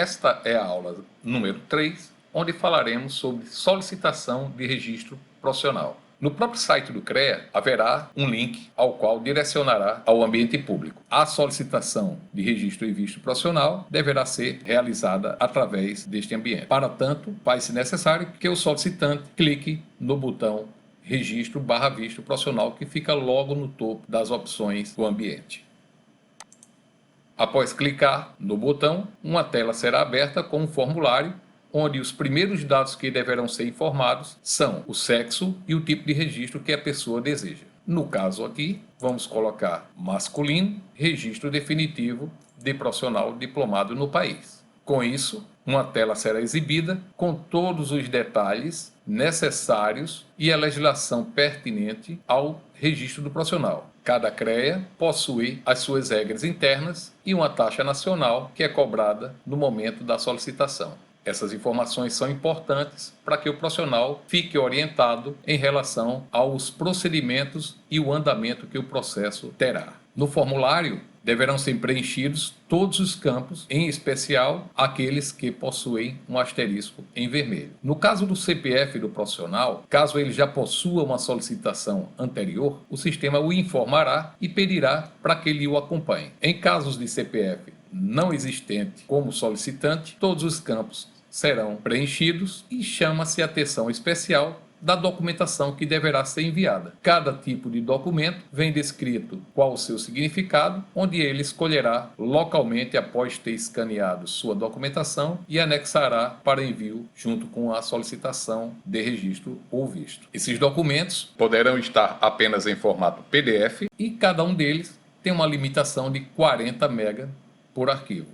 Esta é a aula número 3, onde falaremos sobre solicitação de registro profissional. No próprio site do CREA haverá um link ao qual direcionará ao ambiente público. A solicitação de registro e visto profissional deverá ser realizada através deste ambiente. Para tanto, faz-se necessário que o solicitante clique no botão registro/visto profissional, que fica logo no topo das opções do ambiente. Após clicar no botão, uma tela será aberta com um formulário onde os primeiros dados que deverão ser informados são o sexo e o tipo de registro que a pessoa deseja. No caso aqui, vamos colocar masculino, registro definitivo de profissional diplomado no país. Com isso, uma tela será exibida com todos os detalhes necessários e a legislação pertinente ao registro do profissional. Cada CREA possui as suas regras internas e uma taxa nacional que é cobrada no momento da solicitação. Essas informações são importantes para que o profissional fique orientado em relação aos procedimentos e o andamento que o processo terá. No formulário, deverão ser preenchidos todos os campos, em especial aqueles que possuem um asterisco em vermelho. No caso do CPF do profissional, caso ele já possua uma solicitação anterior, o sistema o informará e pedirá para que ele o acompanhe. Em casos de CPF não existente como solicitante, todos os campos serão preenchidos e chama-se atenção especial da documentação que deverá ser enviada. Cada tipo de documento vem descrito qual o seu significado, onde ele escolherá localmente após ter escaneado sua documentação e anexará para envio junto com a solicitação de registro ou visto. Esses documentos poderão estar apenas em formato PDF e cada um deles tem uma limitação de 40 MB por arquivo.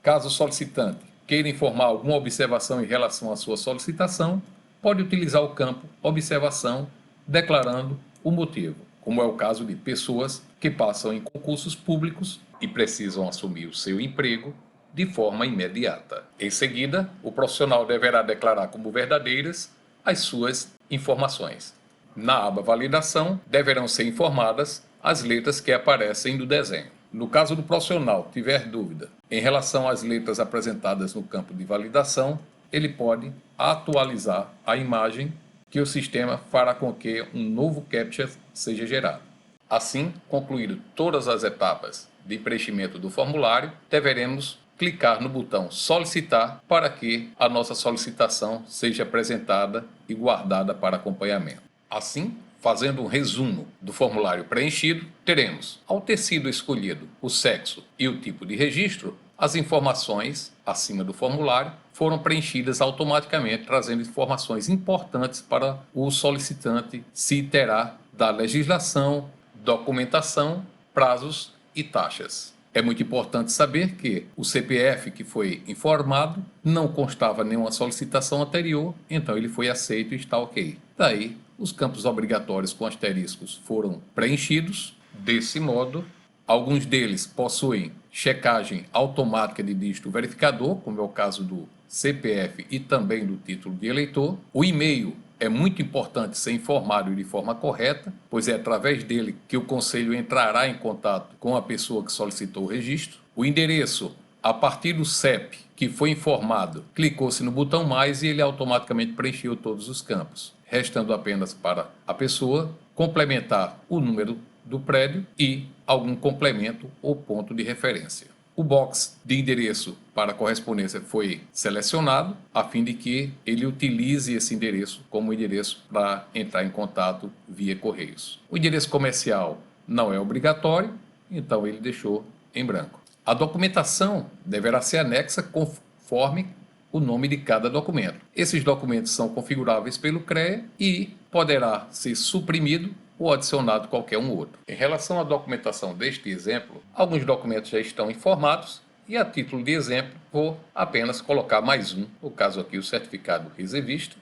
Caso o solicitante queira informar alguma observação em relação à sua solicitação, pode utilizar o campo observação declarando o motivo, como é o caso de pessoas que passam em concursos públicos e precisam assumir o seu emprego de forma imediata. Em seguida, o profissional deverá declarar como verdadeiras as suas informações. Na aba validação, deverão ser informadas as letras que aparecem no desenho. No caso do profissional tiver dúvida em relação às letras apresentadas no campo de validação, ele pode atualizar a imagem que o sistema fará com que um novo CAPTCHA seja gerado. Assim, concluído todas as etapas de preenchimento do formulário, deveremos clicar no botão solicitar para que a nossa solicitação seja apresentada e guardada para acompanhamento. Assim, fazendo um resumo do formulário preenchido, teremos, ao ter sido escolhido o sexo e o tipo de registro, as informações acima do formulário foram preenchidas automaticamente, trazendo informações importantes para o solicitante se terá da legislação, documentação, prazos e taxas. É muito importante saber que o CPF que foi informado não constava nenhuma solicitação anterior, então ele foi aceito e está ok. Daí, os campos obrigatórios com asteriscos foram preenchidos. Desse modo, alguns deles possuem checagem automática de dígito verificador, como é o caso do CPF e também do título de eleitor. O e-mail é muito importante ser informado de forma correta, pois é através dele que o Conselho entrará em contato com a pessoa que solicitou o registro. O endereço, a partir do CEP que foi informado, clicou-se no botão mais e ele automaticamente preencheu todos os campos, restando apenas para a pessoa complementar o número do prédio e algum complemento ou ponto de referência. O box de endereço para correspondência foi selecionado a fim de que ele utilize esse endereço como endereço para entrar em contato via correios. O endereço comercial não é obrigatório, então ele deixou em branco. A documentação deverá ser anexa conforme o nome de cada documento. Esses documentos são configuráveis pelo CREA e poderá ser suprimido ou adicionado qualquer um outro. Em relação à documentação deste exemplo, alguns documentos já estão informados e a título de exemplo vou apenas colocar mais um, no caso aqui o certificado reservista.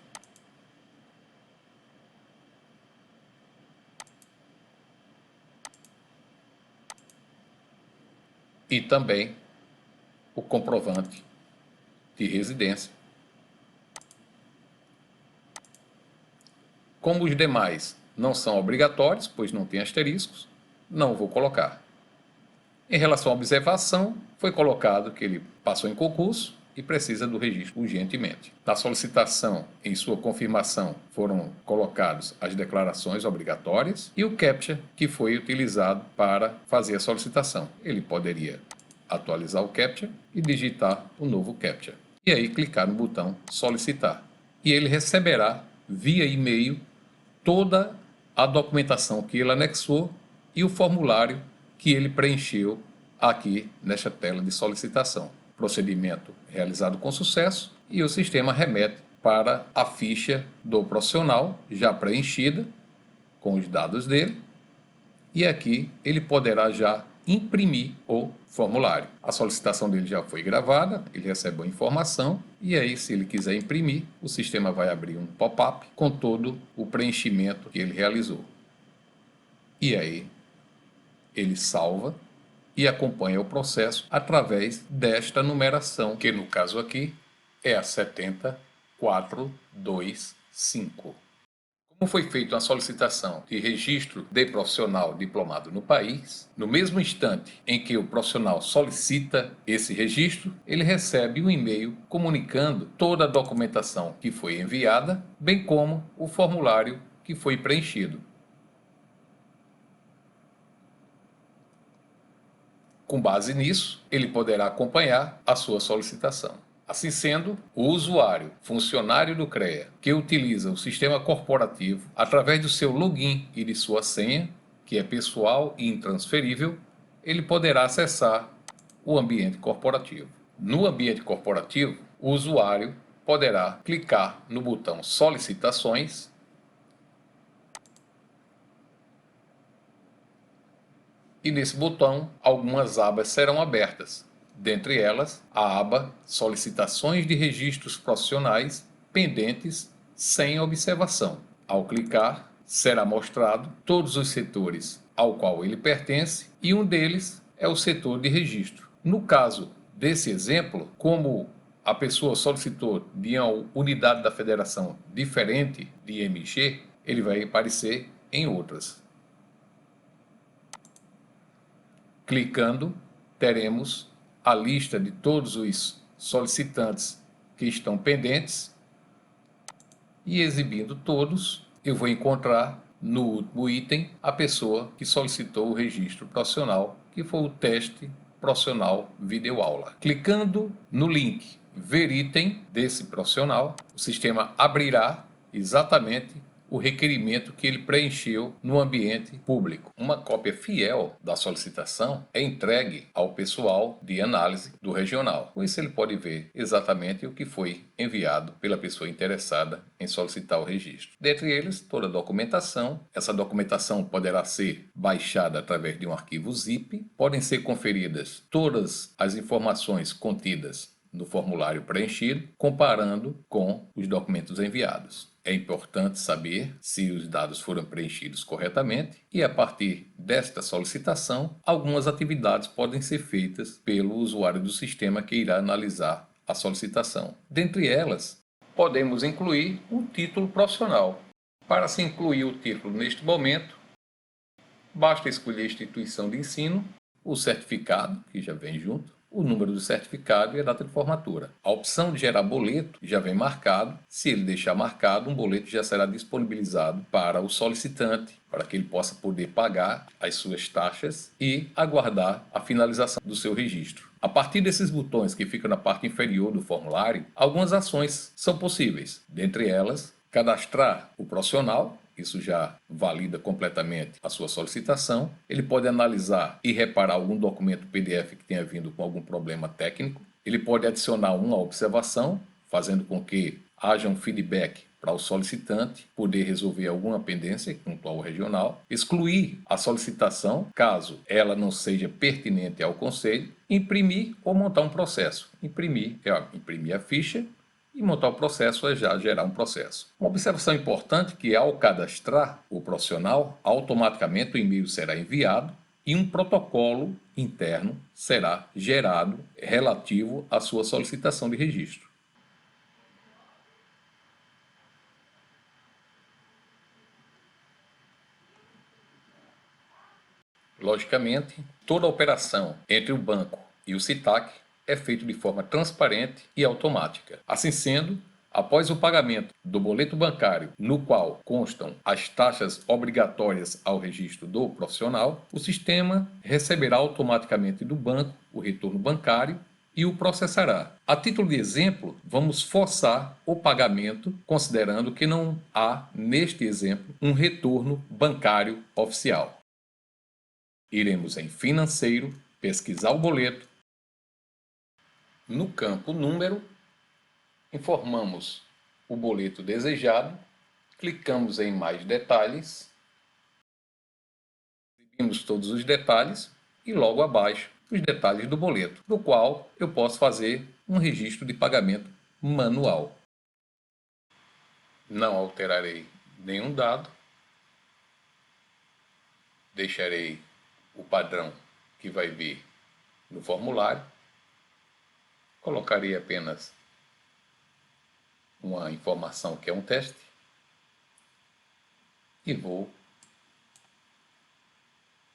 E também o comprovante de residência. Como os demais não são obrigatórios, pois não tem asteriscos, não vou colocar. Em relação à observação, foi colocado que ele passou em concurso e precisa do registro urgentemente. Na solicitação, em sua confirmação, foram colocadas as declarações obrigatórias e o CAPTCHA que foi utilizado para fazer a solicitação. Ele poderia atualizar o CAPTCHA e digitar o novo CAPTCHA. E aí clicar no botão solicitar. E ele receberá via e-mail toda a documentação que ele anexou e o formulário que ele preencheu aqui nesta tela de solicitação. Procedimento realizado com sucesso e o sistema remete para a ficha do profissional já preenchida com os dados dele e aqui ele poderá já imprimir o formulário. A solicitação dele já foi gravada, ele recebe a informação e aí, se ele quiser imprimir, o sistema vai abrir um pop-up com todo o preenchimento que ele realizou. E aí, ele salva e acompanha o processo através desta numeração, que no caso aqui é a 70425. Como foi feita a solicitação de registro de profissional diplomado no país, no mesmo instante em que o profissional solicita esse registro, ele recebe um e-mail comunicando toda a documentação que foi enviada, bem como o formulário que foi preenchido. Com base nisso, ele poderá acompanhar a sua solicitação. Assim sendo, o usuário, funcionário do CREA, que utiliza o sistema corporativo, através do seu login e de sua senha, que é pessoal e intransferível, ele poderá acessar o ambiente corporativo. No ambiente corporativo, o usuário poderá clicar no botão Solicitações e nesse botão algumas abas serão abertas. Dentre elas, a aba Solicitações de registros profissionais pendentes sem observação. Ao clicar, será mostrado todos os setores ao qual ele pertence e um deles é o setor de registro. No caso desse exemplo, como a pessoa solicitou de uma unidade da federação diferente de MG, ele vai aparecer em outras. Clicando, teremos a lista de todos os solicitantes que estão pendentes e exibindo todos, eu vou encontrar no último item a pessoa que solicitou o registro profissional, que foi o teste profissional videoaula. Clicando no link Ver item desse profissional, o sistema abrirá exatamente o requerimento que ele preencheu no ambiente público. Uma cópia fiel da solicitação é entregue ao pessoal de análise do regional. Com isso ele pode ver exatamente o que foi enviado pela pessoa interessada em solicitar o registro. Dentre eles, toda a documentação. Essa documentação poderá ser baixada através de um arquivo zip. Podem ser conferidas todas as informações contidas no formulário preenchido, comparando com os documentos enviados. É importante saber se os dados foram preenchidos corretamente e, a partir desta solicitação, algumas atividades podem ser feitas pelo usuário do sistema que irá analisar a solicitação. Dentre elas, podemos incluir um título profissional. Para se incluir o título neste momento, basta escolher a instituição de ensino, o certificado, que já vem junto, o número do certificado e a data de formatura. A opção de gerar boleto já vem marcado. Se ele deixar marcado, um boleto já será disponibilizado para o solicitante, para que ele possa poder pagar as suas taxas e aguardar a finalização do seu registro. A partir desses botões que ficam na parte inferior do formulário, algumas ações são possíveis. Dentre elas, cadastrar o profissional. Isso já valida completamente a sua solicitação. Ele pode analisar e reparar algum documento PDF que tenha vindo com algum problema técnico. Ele pode adicionar uma observação, fazendo com que haja um feedback para o solicitante poder resolver alguma pendência junto ao regional. Excluir a solicitação, caso ela não seja pertinente ao conselho. Imprimir ou montar um processo. Imprimir é imprimir a ficha. E montar o processo é já gerar um processo. Uma observação importante é que, ao cadastrar o profissional, automaticamente o e-mail será enviado e um protocolo interno será gerado relativo à sua solicitação de registro. Logicamente, toda operação entre o banco e o CITAC é feito de forma transparente e automática. Assim sendo, após o pagamento do boleto bancário, no qual constam as taxas obrigatórias ao registro do profissional, o sistema receberá automaticamente do banco o retorno bancário e o processará. A título de exemplo, vamos forçar o pagamento, considerando que não há, neste exemplo, um retorno bancário oficial. Iremos em Financeiro, pesquisar o boleto. No campo Número, informamos o boleto desejado, clicamos em Mais Detalhes, exibimos todos os detalhes e logo abaixo os detalhes do boleto, no qual eu posso fazer um registro de pagamento manual. Não alterarei nenhum dado, deixarei o padrão que vai vir no formulário, colocarei apenas uma informação que é um teste e vou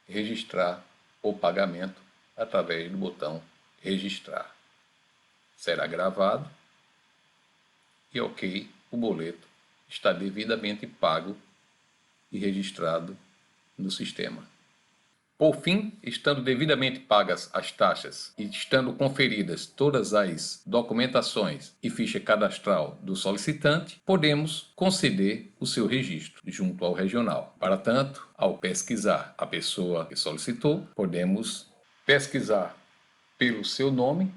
registrar o pagamento através do botão Registrar. Será gravado e ok, o boleto está devidamente pago e registrado no sistema. Por fim, estando devidamente pagas as taxas e estando conferidas todas as documentações e ficha cadastral do solicitante, podemos conceder o seu registro junto ao regional. Para tanto, ao pesquisar a pessoa que solicitou, podemos pesquisar pelo seu nome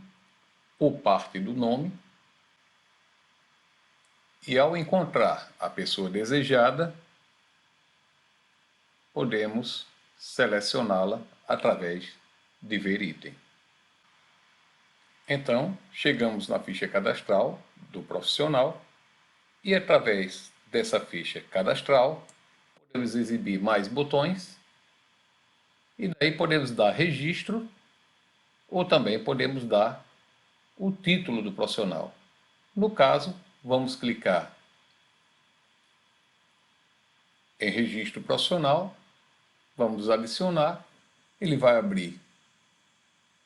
ou parte do nome e, ao encontrar a pessoa desejada, podemos selecioná-la através de Ver item. Então, chegamos na ficha cadastral do profissional e, através dessa ficha cadastral, podemos exibir mais botões e daí podemos dar registro ou também podemos dar o título do profissional. No caso, vamos clicar em Registro Profissional, vamos adicionar, ele vai abrir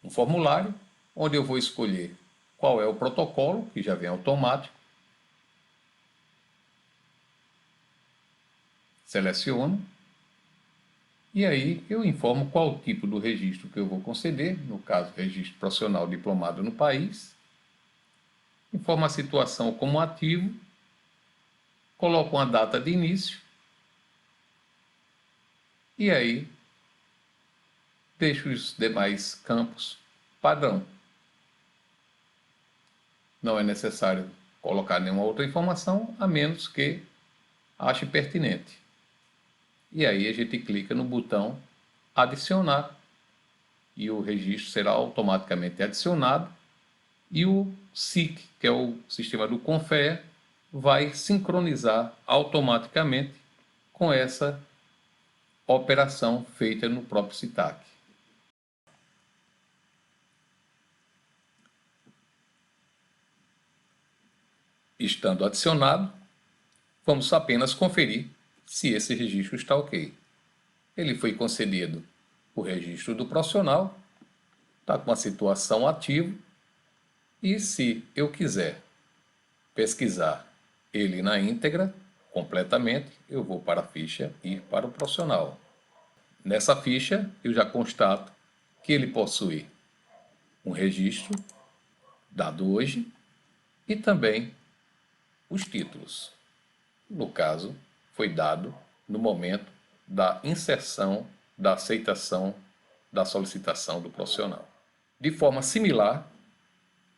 um formulário, onde eu vou escolher qual é o protocolo, que já vem automático. Seleciono. E aí eu informo qual o tipo do registro que eu vou conceder, no caso, registro profissional diplomado no país. Informo a situação como ativo. Coloco uma data de início. E aí deixo os demais campos padrão. Não é necessário colocar nenhuma outra informação, a menos que ache pertinente. E aí a gente clica no botão adicionar e o registro será automaticamente adicionado e o SIC, que é o sistema do Confere, vai sincronizar automaticamente com essa operação feita no próprio CITAC. Estando adicionado, vamos apenas conferir se esse registro está ok. Ele foi concedido o registro do profissional, está com a situação ativa, e se eu quiser pesquisar ele na íntegra, completamente, eu vou para a ficha e para o profissional. Nessa ficha, eu já constato que ele possui um registro dado hoje e também os títulos. No caso, foi dado no momento da inserção, da aceitação da solicitação do profissional. De forma similar,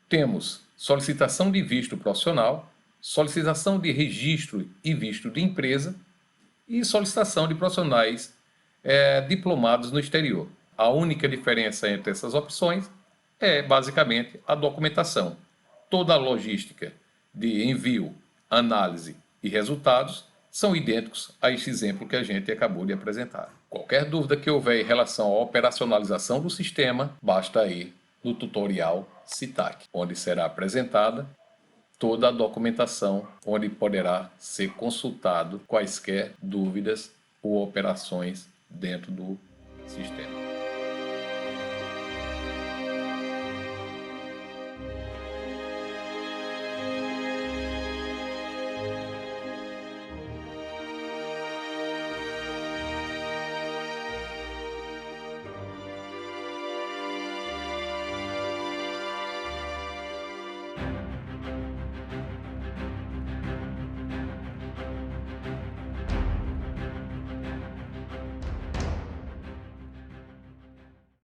temos solicitação de visto profissional, solicitação de registro e visto de empresa e solicitação de profissionais diplomados no exterior. A única diferença entre essas opções é basicamente a documentação. Toda a logística de envio, análise e resultados são idênticos a este exemplo que a gente acabou de apresentar. Qualquer dúvida que houver em relação à operacionalização do sistema, basta ir no tutorial CITAC, onde será apresentada toda a documentação, onde poderá ser consultado quaisquer dúvidas ou operações dentro do sistema.